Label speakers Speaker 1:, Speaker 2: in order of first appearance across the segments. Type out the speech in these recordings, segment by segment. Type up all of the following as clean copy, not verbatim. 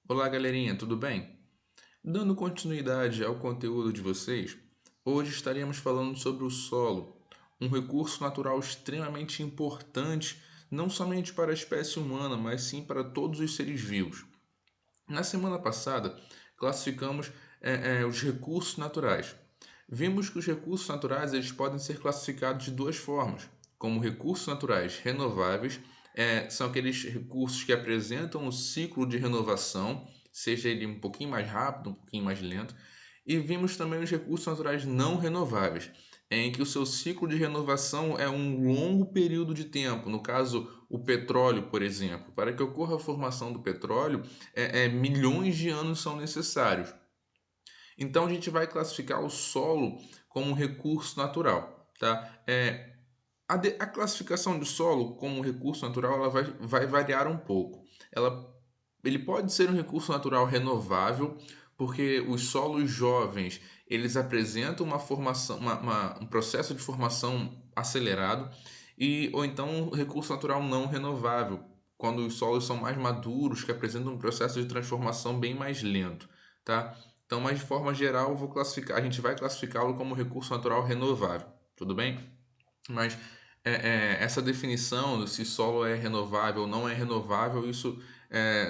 Speaker 1: Olá, galerinha, tudo bem? Dando continuidade ao conteúdo de vocês, hoje estaremos falando sobre o solo, um recurso natural extremamente importante não somente para a espécie humana, mas sim para todos os seres vivos. Na semana passada, classificamos os recursos naturais. Vimos que os recursos naturais eles podem ser classificados de duas formas, como recursos naturais renováveis, são aqueles recursos que apresentam o ciclo de renovação, seja ele um pouquinho mais rápido, um pouquinho mais lento, e vimos também os recursos naturais não renováveis, em que o seu ciclo de renovação é um longo período de tempo. No caso, o petróleo, por exemplo. Para que ocorra a formação do petróleo, milhões de anos são necessários. Então, a gente vai classificar o solo como um recurso natural. Tá? A classificação do solo como recurso natural ela vai variar um pouco. Ele pode ser um recurso natural renovável, porque os solos jovens eles apresentam uma formação, um processo de formação acelerado, ou então um recurso natural não renovável, quando os solos são mais maduros, que apresentam um processo de transformação bem mais lento, tá? Então, mas de forma geral, a gente vai classificá-lo como recurso natural renovável, tudo bem? Mas essa definição do se solo é renovável ou não é renovável, isso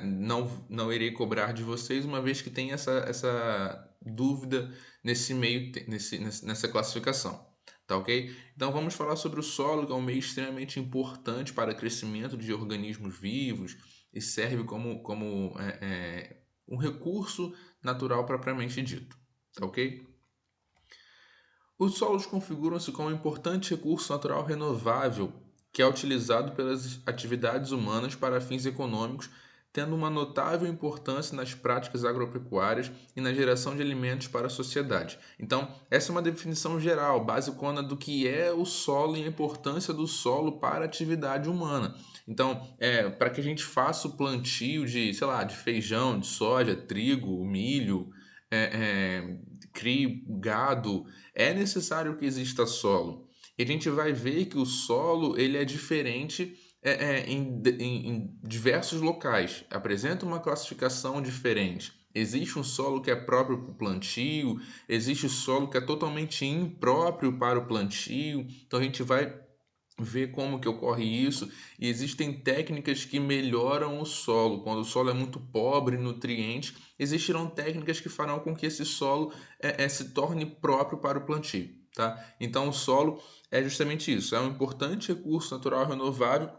Speaker 1: não irei cobrar de vocês, uma vez que tem essa dúvida nessa classificação. Tá ok? Então vamos falar sobre o solo, que é um meio extremamente importante para o crescimento de organismos vivos e serve como um recurso natural propriamente dito. Tá ok? Os solos configuram-se como um importante recurso natural renovável que é utilizado pelas atividades humanas para fins econômicos, tendo uma notável importância nas práticas agropecuárias e na geração de alimentos para a sociedade. Então, essa é uma definição geral, basicona do que é o solo e a importância do solo para a atividade humana. Então, para que a gente faça o plantio de, sei lá, de feijão, de soja, trigo, milho, crie gado, é necessário que exista solo. E a gente vai ver que o solo ele é diferente em diversos locais, apresenta uma classificação diferente. Existe um solo que é próprio para o plantio, existe solo que é totalmente impróprio para o plantio. Então a gente vai ver como que ocorre isso e existem técnicas que melhoram o solo. Quando o solo é muito pobre em nutrientes, existirão técnicas que farão com que esse solo se torne próprio para o plantio. Tá? Então o solo é justamente isso, é um importante recurso natural renovável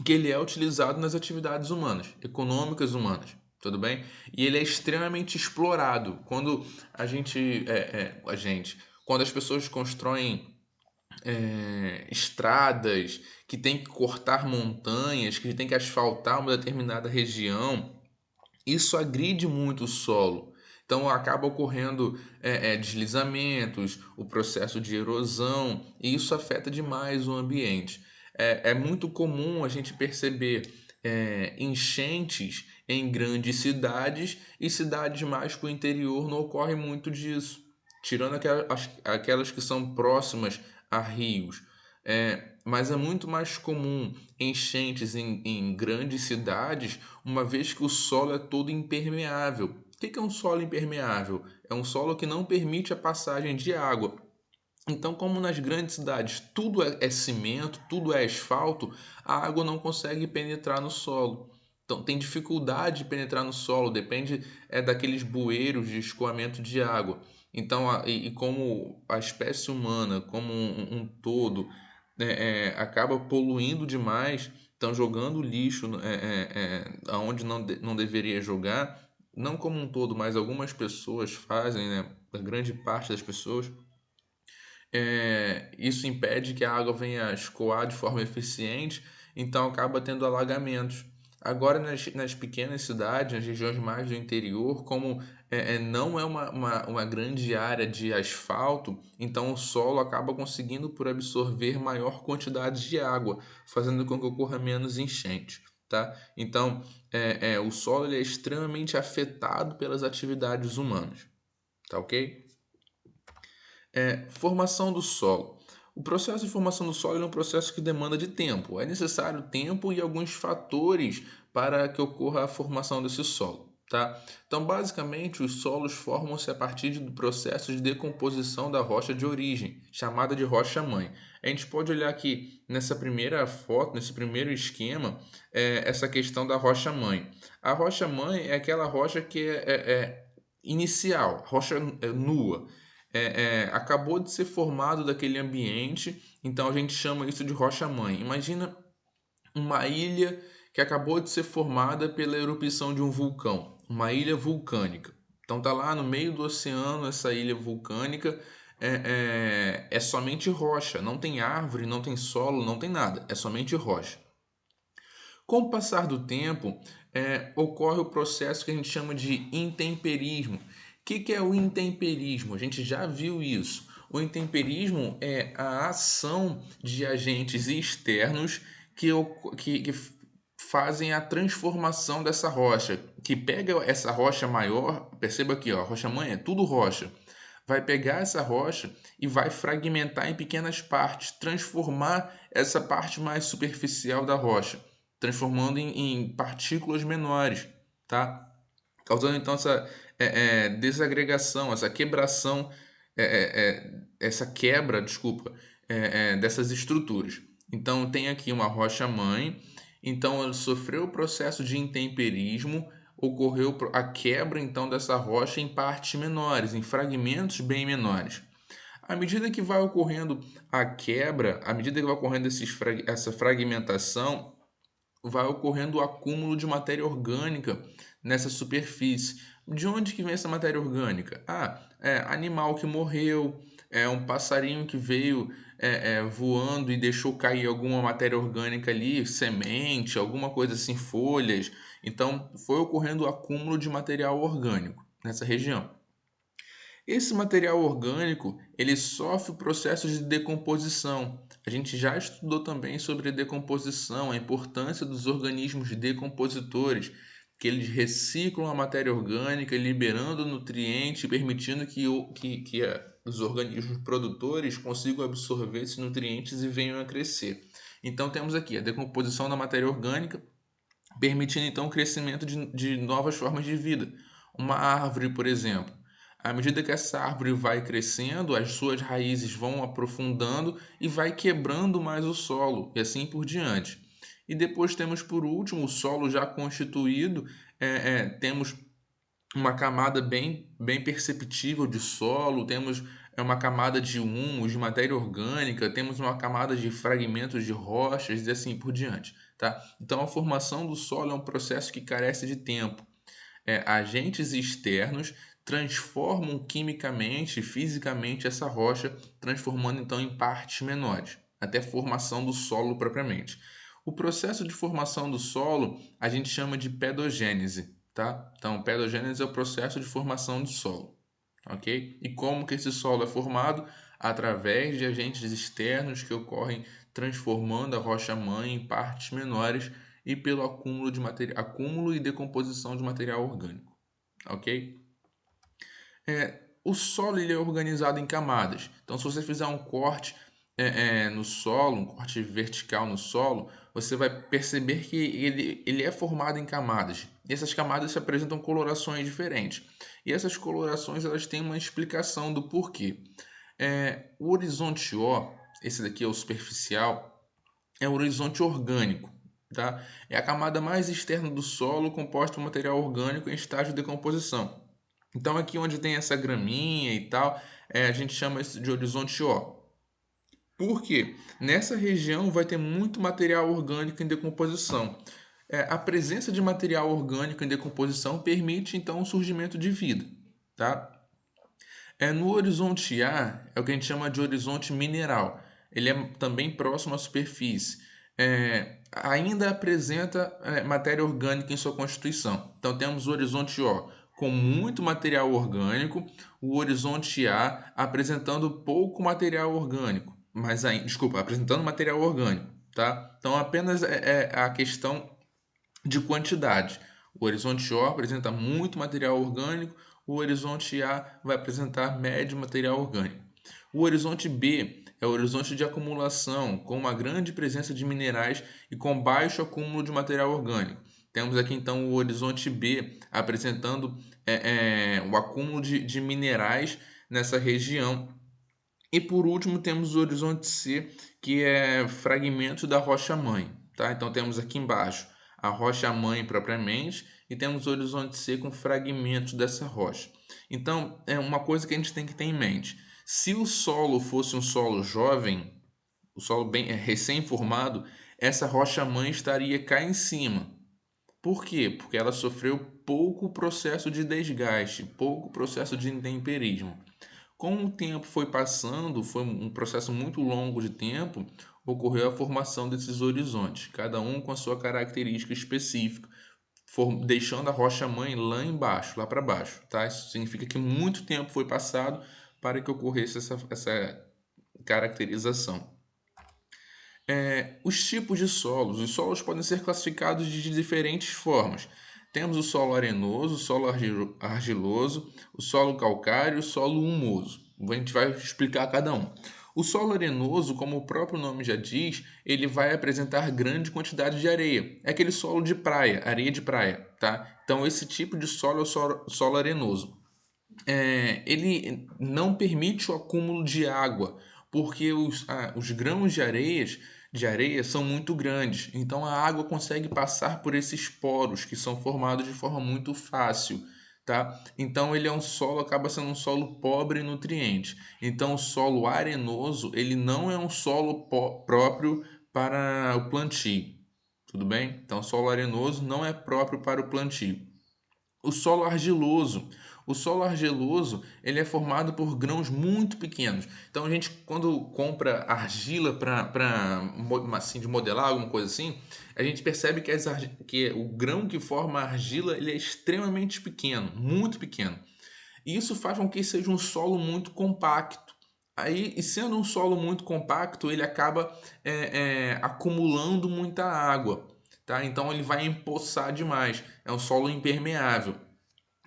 Speaker 1: que ele é utilizado nas atividades humanas, econômicas humanas, tudo bem? E ele é extremamente explorado quando quando as pessoas constroem estradas, que tem que cortar montanhas, que tem que asfaltar uma determinada região, isso agride muito o solo. Então acaba ocorrendo deslizamentos, o processo de erosão, e isso afeta demais o ambiente. É muito comum a gente perceber enchentes em grandes cidades e cidades mais para o interior não ocorre muito disso, tirando aquelas que são próximas a rios. Mas é muito mais comum enchentes em grandes cidades, uma vez que o solo é todo impermeável. O que é um solo impermeável? É um solo que não permite a passagem de água. Então, como nas grandes cidades tudo é cimento, tudo é asfalto, a água não consegue penetrar no solo. Então, tem dificuldade de penetrar no solo, depende daqueles bueiros de escoamento de água. Então, e como a espécie humana, como um todo, acaba poluindo demais, estão jogando lixo aonde não deveria jogar, não como um todo, mas algumas pessoas fazem, né? A grande parte das pessoas isso impede que a água venha a escoar de forma eficiente, então acaba tendo alagamentos. Agora, nas pequenas cidades, nas regiões mais do interior, como não é uma grande área de asfalto, então o solo acaba conseguindo por absorver maior quantidade de água, fazendo com que ocorra menos enchente. Tá? Então, o solo ele é extremamente afetado pelas atividades humanas. Tá ok? Formação do solo. O processo de formação do solo é um processo que demanda de tempo. É necessário tempo e alguns fatores para que ocorra a formação desse solo. tá? Então, basicamente, os solos formam-se a partir do processo de decomposição da rocha de origem, chamada de rocha-mãe. A gente pode olhar aqui nessa primeira foto, nesse primeiro esquema, essa questão da rocha-mãe. A rocha-mãe é aquela rocha que é inicial, rocha nua. Acabou de ser formado daquele ambiente, então a gente chama isso de rocha-mãe. Imagina uma ilha que acabou de ser formada pela erupção de um vulcão, uma ilha vulcânica. Então tá lá no meio do oceano essa ilha vulcânica, é somente rocha, não tem árvore, não tem solo, não tem nada, é somente rocha. Com o passar do tempo, ocorre o processo que a gente chama de intemperismo. O que é o intemperismo? A gente já viu isso. O intemperismo é a ação de agentes externos que fazem a transformação dessa rocha, que pega essa rocha maior, perceba aqui, ó, a rocha mãe é tudo rocha, vai pegar essa rocha e vai fragmentar em pequenas partes, transformar essa parte mais superficial da rocha, transformando em partículas menores, tá? Causando então essa desagregação, essa quebração, essa quebra, desculpa, dessas estruturas. Então tem aqui uma rocha mãe, então ele sofreu o processo de intemperismo, ocorreu a quebra então dessa rocha em partes menores, em fragmentos bem menores. À medida que vai ocorrendo a quebra, à medida que vai ocorrendo essa fragmentação, vai ocorrendo o acúmulo de matéria orgânica nessa superfície. De onde que vem essa matéria orgânica? Animal que morreu, um passarinho que veio voando e deixou cair alguma matéria orgânica ali, semente, alguma coisa assim, folhas. Então, foi ocorrendo o acúmulo de material orgânico nessa região. Esse material orgânico, ele sofre processos de decomposição. A gente já estudou também sobre a decomposição, a importância dos organismos decompositores, que eles reciclam a matéria orgânica, liberando nutrientes, permitindo que os organismos produtores consigam absorver esses nutrientes e venham a crescer. Então temos aqui a decomposição da matéria orgânica, permitindo então o crescimento de novas formas de vida. Uma árvore, por exemplo. À medida que essa árvore vai crescendo, as suas raízes vão aprofundando e vai quebrando mais o solo, e assim por diante. E depois temos, por último, o solo já constituído, temos uma camada bem perceptível de solo, temos uma camada de humus, de matéria orgânica, temos uma camada de fragmentos de rochas e assim por diante, tá? Então a formação do solo é um processo que carece de tempo. Agentes externos transformam quimicamente, fisicamente essa rocha, transformando então em partes menores, até a formação do solo propriamente. O processo de formação do solo a gente chama de pedogênese, tá? Então, pedogênese é o processo de formação do solo, ok? E como que esse solo é formado? Através de agentes externos que ocorrem transformando a rocha-mãe em partes menores e pelo acúmulo e decomposição de material orgânico, ok? O solo ele é organizado em camadas. Então, se você fizer um corte no solo, um corte vertical no solo, você vai perceber que ele é formado em camadas. E essas camadas se apresentam colorações diferentes. E essas colorações elas têm uma explicação do porquê. O horizonte O, esse daqui é o superficial, é o horizonte orgânico. Tá? É a camada mais externa do solo composta por material orgânico em estágio de decomposição. Então, aqui onde tem essa graminha e tal, a gente chama isso de horizonte O. Por quê? Nessa região vai ter muito material orgânico em decomposição. A presença de material orgânico em decomposição permite, então, o surgimento de vida. Tá? No horizonte A, é o que a gente chama de horizonte mineral. Ele é também próximo à superfície. Ainda apresenta matéria orgânica em sua constituição. Então, temos o horizonte O com muito material orgânico, o horizonte A apresentando pouco material orgânico, mas desculpa, apresentando material orgânico, tá? Então, apenas a questão de quantidade. O horizonte O apresenta muito material orgânico, o horizonte A vai apresentar médio material orgânico. O horizonte B é o horizonte de acumulação, com uma grande presença de minerais e com baixo acúmulo de material orgânico. Temos aqui então o horizonte B, apresentando o acúmulo de minerais nessa região. E por último temos o horizonte C, que é fragmentos da rocha-mãe, tá? Então temos aqui embaixo a rocha-mãe propriamente e temos o horizonte C com fragmentos dessa rocha. Então é uma coisa que a gente tem que ter em mente. Se o solo fosse um solo jovem, o solo bem recém-formado, essa rocha-mãe estaria cá em cima. Por quê? Porque ela sofreu pouco processo de desgaste, pouco processo de intemperismo. Com o tempo foi passando, foi um processo muito longo de tempo, ocorreu a formação desses horizontes, cada um com a sua característica específica, deixando a rocha-mãe lá embaixo, lá para baixo. Tá? Isso significa que muito tempo foi passado para que ocorresse essa caracterização. Os tipos de solos. Os solos podem ser classificados de diferentes formas. Temos o solo arenoso, o solo argiloso, o solo calcário e o solo humoso. A gente vai explicar cada um. O solo arenoso, como o próprio nome já diz, ele vai apresentar grande quantidade de areia. É aquele solo de praia, areia de praia, tá? Então esse tipo de solo é o solo arenoso. Ele não permite o acúmulo de água, porque os grãos de areia são muito grandes, então a água consegue passar por esses poros que são formados de forma muito fácil, tá? Então ele é um solo, acaba sendo um solo pobre em nutrientes. Então o solo arenoso, ele não é um solo próprio para o plantio, tudo bem? Então o solo arenoso não é próprio para o plantio. O solo argiloso. O solo argiloso, ele é formado por grãos muito pequenos. Então a gente quando compra argila para assim de modelar alguma coisa assim, a gente percebe que o grão que forma a argila, ele é extremamente pequeno, muito pequeno. E isso faz com que seja um solo muito compacto. Aí, e sendo um solo muito compacto, ele acaba acumulando muita água, tá? Então ele vai empoçar demais. É um solo impermeável.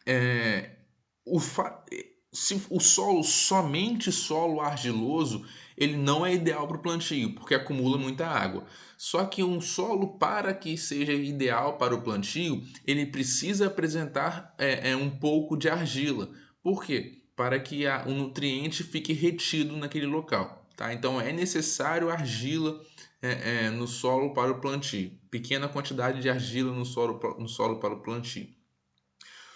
Speaker 1: É, o fa... Se o solo, somente solo argiloso, ele não é ideal para o plantio, porque acumula muita água. Só que um solo, para que seja ideal para o plantio, ele precisa apresentar um pouco de argila. Por quê? Para que o nutriente fique retido naquele local. Tá? Então é necessário argila no solo para o plantio. Pequena quantidade de argila no solo para o plantio.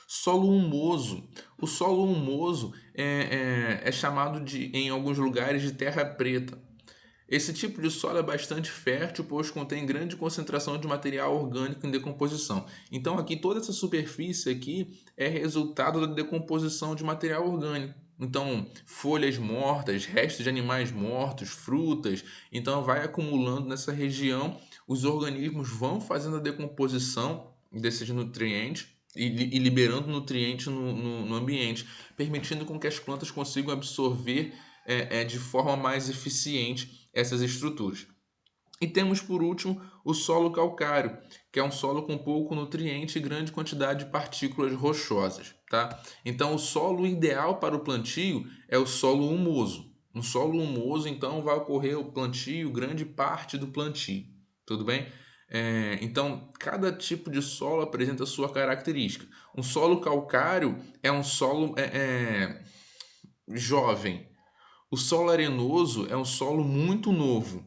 Speaker 1: Solo humoso. O solo humoso é chamado em alguns lugares de terra preta. Esse tipo de solo é bastante fértil, pois contém grande concentração de material orgânico em decomposição. Então aqui toda essa superfície aqui é resultado da decomposição de material orgânico. Então, folhas mortas, restos de animais mortos, frutas, então vai acumulando nessa região, os organismos vão fazendo a decomposição desses nutrientes e liberando nutrientes no ambiente, permitindo com que as plantas consigam absorver de forma mais eficiente essas estruturas. E temos por último o solo calcário, que é um solo com pouco nutriente e grande quantidade de partículas rochosas, tá? Então o solo ideal para o plantio é o solo humoso. No solo humoso, então, vai ocorrer o plantio, grande parte do plantio, tudo bem? Então, cada tipo de solo apresenta a sua característica. Um solo calcário é um solo jovem. O solo arenoso é um solo muito novo,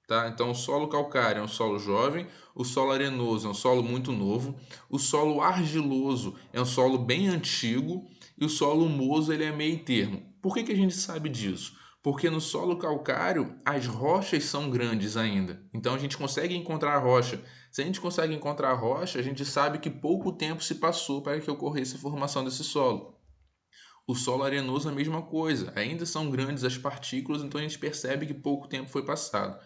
Speaker 1: tá? Então, o solo calcário é um solo jovem, o solo arenoso é um solo muito novo, o solo argiloso é um solo bem antigo e o solo humoso ele é meio termo. Por que a gente sabe disso? Porque no solo calcário as rochas são grandes ainda, então a gente consegue encontrar a rocha. Se a gente consegue encontrar a rocha, a gente sabe que pouco tempo se passou para que ocorresse a formação desse solo. O solo arenoso é a mesma coisa, ainda são grandes as partículas, então a gente percebe que pouco tempo foi passado.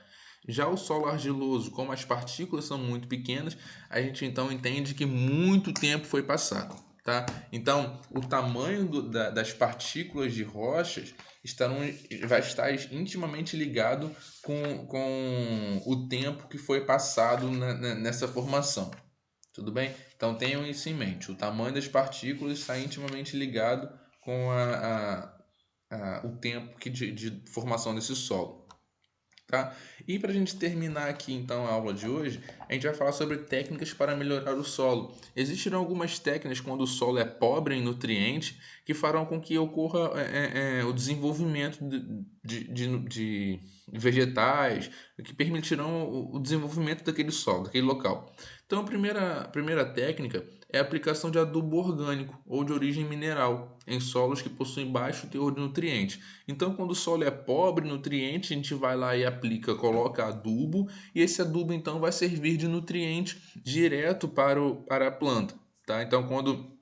Speaker 1: Já o solo argiloso, como as partículas são muito pequenas, a gente então entende que muito tempo foi passado. Tá? Então, o tamanho das partículas de rochas vai estar intimamente ligado com o tempo que foi passado nessa formação. Tudo bem? Então tenham isso em mente. O tamanho das partículas está intimamente ligado com o tempo de formação desse solo. tá? E para a gente terminar aqui então a aula de hoje, a gente vai falar sobre técnicas para melhorar o solo. Existirão algumas técnicas quando o solo é pobre em nutrientes que farão com que ocorra o desenvolvimento de vegetais, que permitirão o desenvolvimento daquele solo, daquele local. Então, a primeira técnica é a aplicação de adubo orgânico ou de origem mineral em solos que possuem baixo teor de nutrientes. Então, quando o solo é pobre em nutrientes, a gente vai lá e aplica, coloca adubo, e esse adubo então vai servir de nutriente direto para a planta. Tá? Então, quando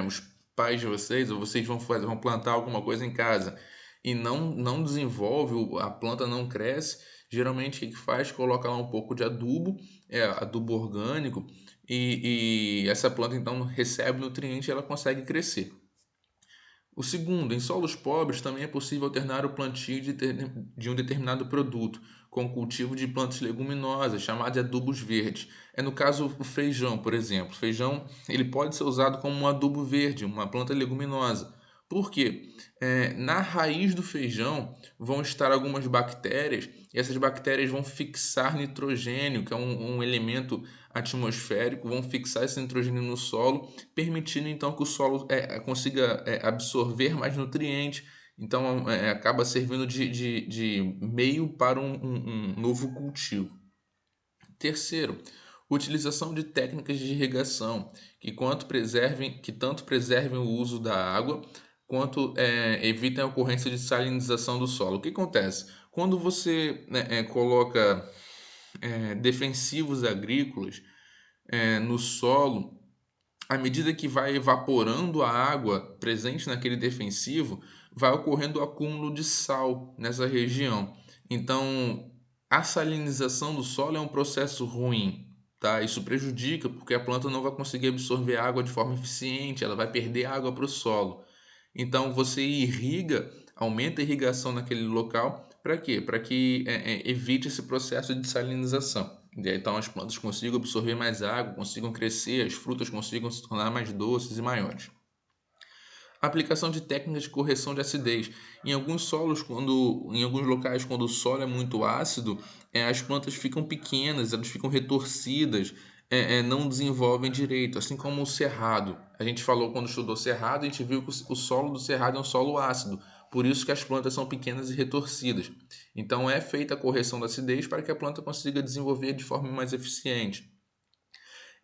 Speaker 1: os pais de vocês, ou vocês vão plantar alguma coisa em casa e não desenvolve, a planta não cresce, geralmente o que faz? Coloca lá um pouco de adubo, adubo orgânico, e essa planta então recebe nutriente e ela consegue crescer. O segundo, em solos pobres também é possível alternar o plantio de um determinado produto com o cultivo de plantas leguminosas, chamadas de adubos verdes. É no caso o feijão, por exemplo. O feijão ele pode ser usado como um adubo verde, uma planta leguminosa. Por quê? Na raiz do feijão vão estar algumas bactérias e essas bactérias vão fixar nitrogênio, que é um elemento atmosférico, vão fixar esse nitrogênio no solo, permitindo então que o solo consiga absorver mais nutrientes. Então acaba servindo de meio para um novo cultivo. Terceiro, utilização de técnicas de irrigação que tanto preservem o uso da água quanto evitem a ocorrência de salinização do solo. O que acontece? Quando você coloca defensivos agrícolas no solo, à medida que vai evaporando a água presente naquele defensivo, vai ocorrendo o acúmulo de sal nessa região. Então, a salinização do solo é um processo ruim, tá? Isso prejudica porque a planta não vai conseguir absorver água de forma eficiente, ela vai perder água para o solo. Então, você irriga, aumenta a irrigação naquele local, para quê? Para que evite esse processo de salinização. Então as plantas consigam absorver mais água, consigam crescer, as frutas consigam se tornar mais doces e maiores. A aplicação de técnicas de correção de acidez. Em alguns locais, quando o solo é muito ácido, as plantas ficam pequenas, elas ficam retorcidas, não desenvolvem direito, assim como o cerrado. A gente falou quando estudou cerrado, a gente viu que o solo do cerrado é um solo ácido, por isso que as plantas são pequenas e retorcidas. Então é feita a correção da acidez para que a planta consiga desenvolver de forma mais eficiente.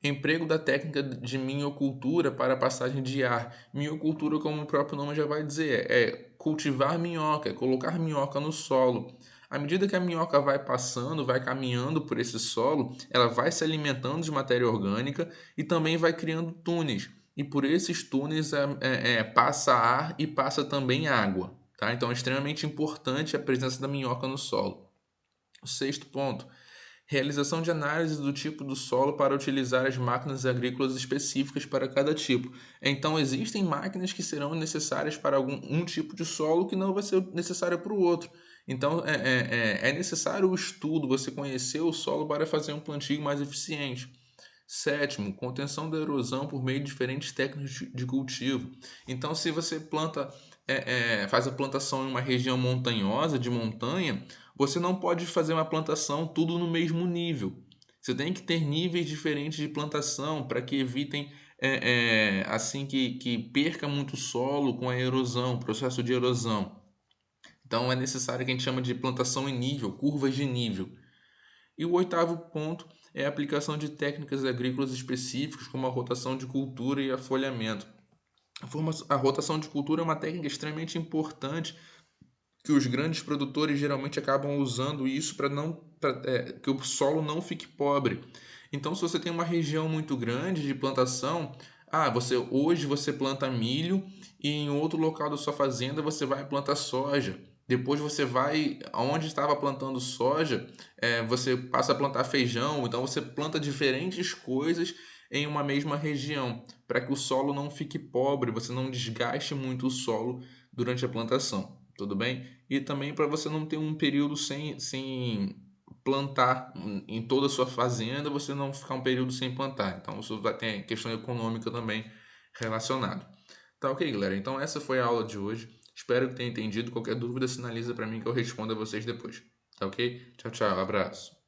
Speaker 1: Emprego da técnica de minhocultura para a passagem de ar. Minhocultura, como o próprio nome já vai dizer, é cultivar minhoca, é colocar minhoca no solo. À medida que a minhoca vai passando, vai caminhando por esse solo, ela vai se alimentando de matéria orgânica e também vai criando túneis. E por esses túneis passa ar e passa também água. Tá? Então é extremamente importante a presença da minhoca no solo. O sexto ponto, realização de análise do tipo do solo para utilizar as máquinas agrícolas específicas para cada tipo. Então, existem máquinas que serão necessárias para um tipo de solo que não vai ser necessário para o outro. Então, é necessário o estudo, você conhecer o solo para fazer um plantio mais eficiente. Sétimo, contenção da erosão por meio de diferentes técnicas de cultivo. Então, se você faz a plantação em uma região montanhosa, de montanha, você não pode fazer uma plantação tudo no mesmo nível. Você tem que ter níveis diferentes de plantação para que evitem assim que perca muito solo com a erosão, processo de erosão. Então é necessário que a gente chama de plantação em nível, curvas de nível. E o oitavo ponto é a aplicação de técnicas agrícolas específicas, como a rotação de cultura e afolhamento. A rotação de cultura é uma técnica extremamente importante que os grandes produtores geralmente acabam usando isso para que o solo não fique pobre. Então, se você tem uma região muito grande de plantação, hoje você planta milho e em outro local da sua fazenda você vai plantar soja. Depois você vai aonde estava plantando soja, você passa a plantar feijão. Então você planta diferentes coisas em uma mesma região para que o solo não fique pobre, você não desgaste muito o solo durante a plantação. Tudo bem? E também para você não ter um período sem plantar em toda a sua fazenda, você não ficar um período sem plantar. Então, isso vai ter questão econômica também relacionada. Tá ok, galera? Então, essa foi a aula de hoje. Espero que tenha entendido. Qualquer dúvida, sinaliza para mim que eu respondo a vocês depois. Tá ok? Tchau, tchau, abraço.